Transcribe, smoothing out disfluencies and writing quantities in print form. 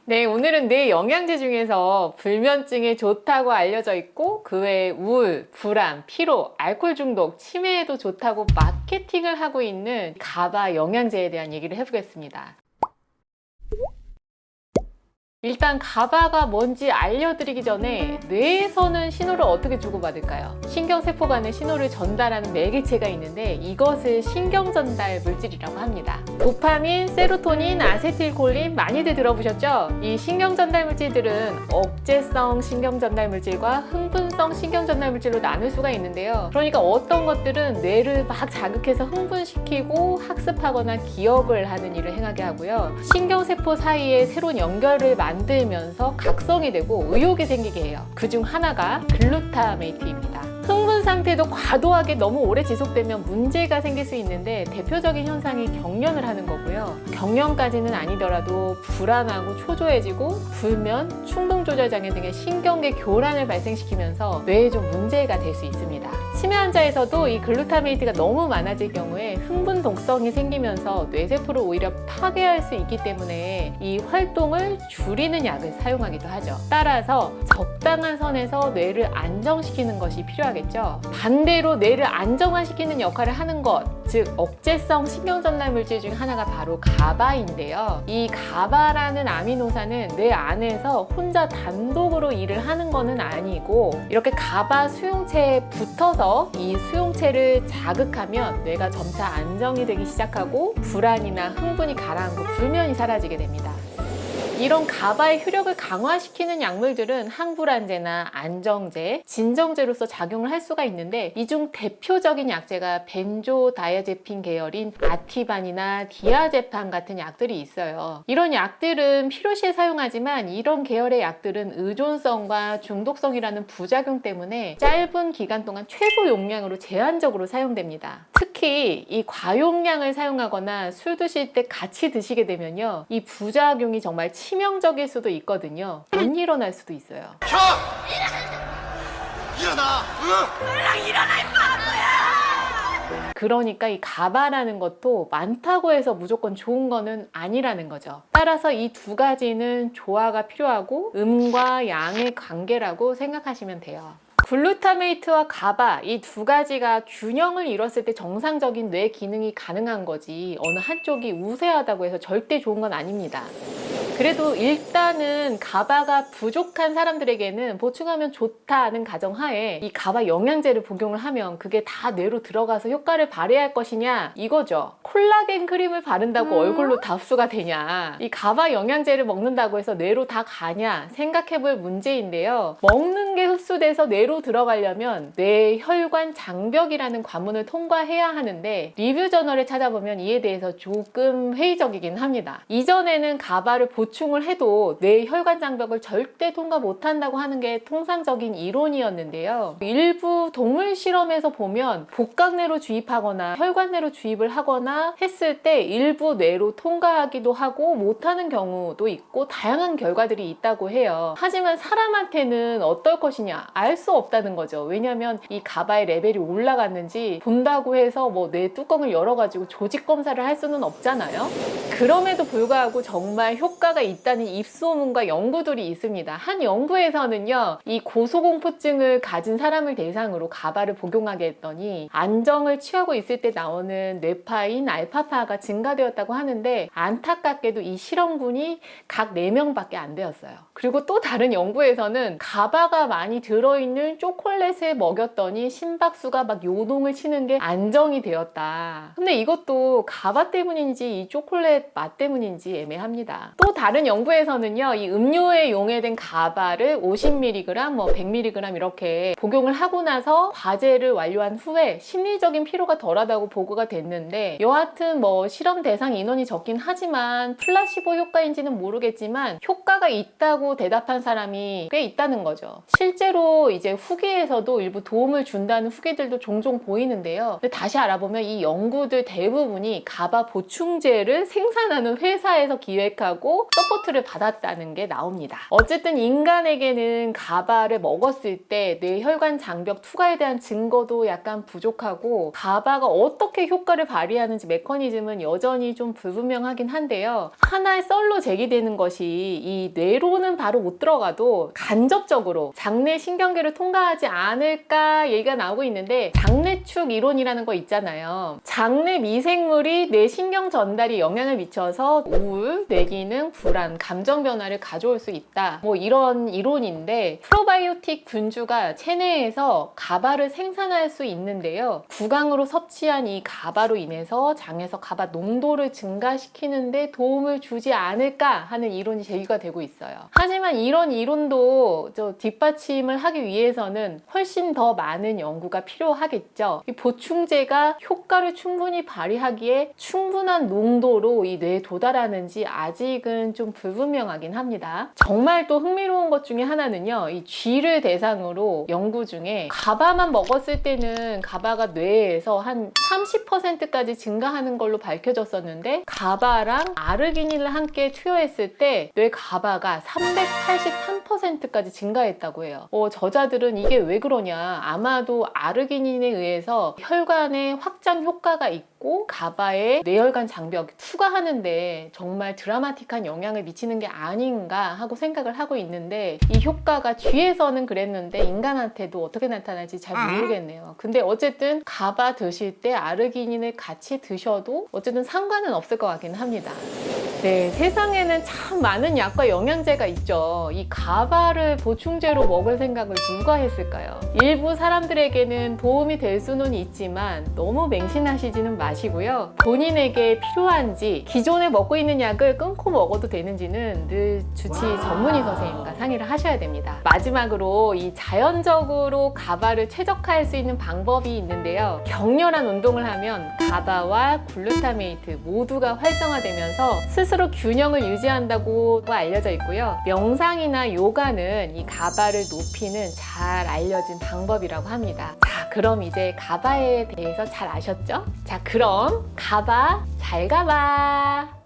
네, 오늘은 뇌 영양제 중에서 불면증에 좋다고 알려져 있고 그 외에 우울, 불안, 피로, 알코올 중독, 치매에도 좋다고 마케팅을 하고 있는 가바 영양제에 대한 얘기를 해보겠습니다. 일단 가바가 뭔지 알려드리기 전에 뇌에서는 신호를 어떻게 주고받을까요? 신경세포 간에 신호를 전달하는 매개체가 있는데 이것을 신경전달 물질이라고 합니다. 도파민, 세로토닌, 아세틸콜린 많이들 들어보셨죠? 이 신경전달 물질들은 억제성 신경전달 물질과 흥분성 신경전달 물질로 나눌 수가 있는데요. 그러니까 어떤 것들은 뇌를 막 자극해서 흥분시키고 학습하거나 기억을 하는 일을 행하게 하고요. 신경세포 사이에 새로운 연결을 만들면서 각성이 되고 의욕이 생기게 해요. 그중 하나가 글루타메이트입니다. 흥분 상태도 과도하게 너무 오래 지속되면 문제가 생길 수 있는데 대표적인 현상이 경련을 하는 거고요. 경련까지는 아니더라도 불안하고 초조해지고 불면, 충동조절장애 등의 신경계 교란을 발생시키면서 뇌에 좀 문제가 될 수 있습니다. 치매 환자에서도 이 글루타메이트가 너무 많아질 경우에 흥분 독성이 생기면서 뇌세포를 오히려 파괴할 수 있기 때문에 이 활동을 줄이는 약을 사용하기도 하죠. 따라서 적당한 선에서 뇌를 안정시키는 것이 필요하겠죠. 반대로 뇌를 안정화시키는 역할을 하는 것, 즉 억제성 신경전달 물질 중 하나가 바로 가바인데요. 이 가바라는 아미노산은 뇌 안에서 혼자 단독으로 일을 하는 것은 아니고 이렇게 가바 수용체에 붙어서 이 수용체를 자극하면 뇌가 점차 안정이 되기 시작하고 불안이나 흥분이 가라앉고 불면이 사라지게 됩니다. 이런 가바의 효력을 강화시키는 약물들은 항불안제나 안정제, 진정제로서 작용을 할 수가 있는데 이 중 대표적인 약제가 벤조다이아제핀 계열인 아티반이나 디아제판 같은 약들이 있어요. 이런 약들은 필요시에 사용하지만 이런 계열의 약들은 의존성과 중독성이라는 부작용 때문에 짧은 기간 동안 최소 용량으로 제한적으로 사용됩니다. 특히 이 과용량을 사용하거나 술 드실 때 같이 드시게 되면요, 이 부작용이 정말 치명적일 수도 있거든요. 못 일어날 수도 있어요. 형! 일어나! 응! 일어나 임마! 그러니까 이 가바라는 것도 많다고 해서 무조건 좋은 거는 아니라는 거죠. 따라서 이 두 가지는 조화가 필요하고 음과 양의 관계라고 생각하시면 돼요. 글루타메이트와 가바 이 두 가지가 균형을 이뤘을 때 정상적인 뇌 기능이 가능한 거지 어느 한쪽이 우세하다고 해서 절대 좋은 건 아닙니다. 그래도 일단은 가바가 부족한 사람들에게는 보충하면 좋다는 가정하에 이 가바 영양제를 복용을 하면 그게 다 뇌로 들어가서 효과를 발휘할 것이냐 이거죠. 콜라겐 크림을 바른다고 얼굴로 다 흡수가 되냐, 이 가바 영양제를 먹는다고 해서 뇌로 다 가냐 생각해볼 문제인데요. 먹는 게 흡수돼서 뇌로 들어가려면 뇌혈관 장벽이라는 관문을 통과해야 하는데 리뷰 저널을 찾아보면 이에 대해서 조금 회의적이긴 합니다. 이전에는 가바를 보충을 해도 뇌혈관 장벽을 절대 통과 못한다고 하는 게 통상적인 이론이었는데요. 일부 동물 실험에서 보면 복강내로 주입하거나 혈관내로 주입을 하거나 했을 때 일부 뇌로 통과하기도 하고 못하는 경우도 있고 다양한 결과들이 있다고 해요. 하지만 사람한테는 어떨 것이냐 알 수 없다는 거죠. 왜냐하면 이 가바의 레벨이 올라갔는지 본다고 해서 뭐 뇌 뚜껑을 열어가지고 조직 검사를 할 수는 없잖아요. 그럼에도 불구하고 정말 효과가 있다는 입소문과 연구들이 있습니다. 한 연구에서는요, 이 고소공포증을 가진 사람을 대상으로 가바를 복용하게 했더니 안정을 취하고 있을 때 나오는 뇌파인 알파파가 증가되었다고 하는데 안타깝게도 이 실험군이 각 4명밖에 안 되었어요. 그리고 또 다른 연구에서는 가바가 많이 들어있는 초콜릿을 먹였더니 심박수가 막 요동을 치는 게 안정이 되었다. 근데 이것도 가바 때문인지 이 초콜릿 맛 때문인지 애매합니다. 또 다른 연구에서는요, 이 음료에 용해된 가바를 50mg, 뭐 100mg 이렇게 복용을 하고 나서 과제를 완료한 후에 심리적인 피로가 덜하다고 보고가 됐는데 여하튼 뭐 실험 대상 인원이 적긴 하지만 플라시보 효과인지는 모르겠지만 효과가 있다고 대답한 사람이 꽤 있다는 거죠. 실제로 이제 후기에서도 일부 도움을 준다는 후기들도 종종 보이는데요. 근데 다시 알아보면 이 연구들 대부분이 가바 보충제를 생산하는 회사에서 기획하고 서포트를 받았다는 게 나옵니다. 어쨌든 인간에게는 가바를 먹었을 때 뇌혈관 장벽 투과에 대한 증거도 약간 부족하고 가바가 어떻게 효과를 발휘하는지 메커니즘은 여전히 좀 불분명하긴 한데요. 하나의 썰로 제기되는 것이 이 뇌로는 바로 못 들어가도 간접적으로 장내 신경계를 통과하지 않을까 얘기가 나오고 있는데, 장내축 이론이라는 거 있잖아요. 장내 미생물이 뇌 신경 전달이 영향을 미쳐서 우울, 뇌기능, 불안, 감정 변화를 가져올 수 있다. 뭐 이런 이론인데, 프로바이오틱 균주가 체내에서 가바를 생산할 수 있는데요. 구강으로 섭취한 이 가바로 인해서 장에서 가바 농도를 증가시키는데 도움을 주지 않을까 하는 이론이 제기가 되고 있어요. 하지만 이런 이론도 뒷받침을 하기 위해서는 훨씬 더 많은 연구가 필요하겠죠. 이 보충제가 효과를 충분히 발휘하기에 충분한 농도로 이 뇌에 도달하는지 아직은 좀 불분명하긴 합니다. 정말 또 흥미로운 것 중에 하나는요, 이 쥐를 대상으로 연구 중에 가바만 먹었을 때는 가바가 뇌에서 한 30%까지 증가하는 걸로 밝혀졌었는데, 가바랑 아르기닌을 함께 투여했을 때 뇌 가바가 383%까지 증가했다고 해요. 저자들은 이게 왜 그러냐, 아마도 아르기닌에 의해서 혈관의 확장 효과가 있고 가바의 뇌혈관 장벽 투과하는데 정말 드라마틱한 영향을 미치는 게 아닌가 하고 생각을 하고 있는데, 이 효과가 쥐에서는 그랬는데 인간한테도 어떻게 나타날지 잘 모르겠네요. 근데 어쨌든 가바 드실 때 아르기닌을 같이 드셔도 어쨌든 상관은 없을 것 같긴 합니다. 네, 세상에는 참 많은 약과 영양제가 있죠. 이 가바를 보충제로 먹을 생각을 누가 했을까요? 일부 사람들에게는 도움이 될 수는 있지만 너무 맹신하시지는 마시고요. 본인에게 필요한지, 기존에 먹고 있는 약을 끊고 먹어도 되는지는 늘 주치 전문의 선생님과 상의를 하셔야 됩니다. 마지막으로 이 자연적으로 가바를 최적화할 수 있는 방법이 있는데요. 격렬한 운동을 하면 가바와 글루타메이트 모두가 활성화되면서 스스로 균형을 유지한다고 알려져 있고요. 명상이나 요가는 이 가바를 높이는 잘 알려진 방법이라고 합니다. 자, 그럼 이제 가바에 대해서 잘 아셨죠? 자, 그럼 가바 잘 가봐.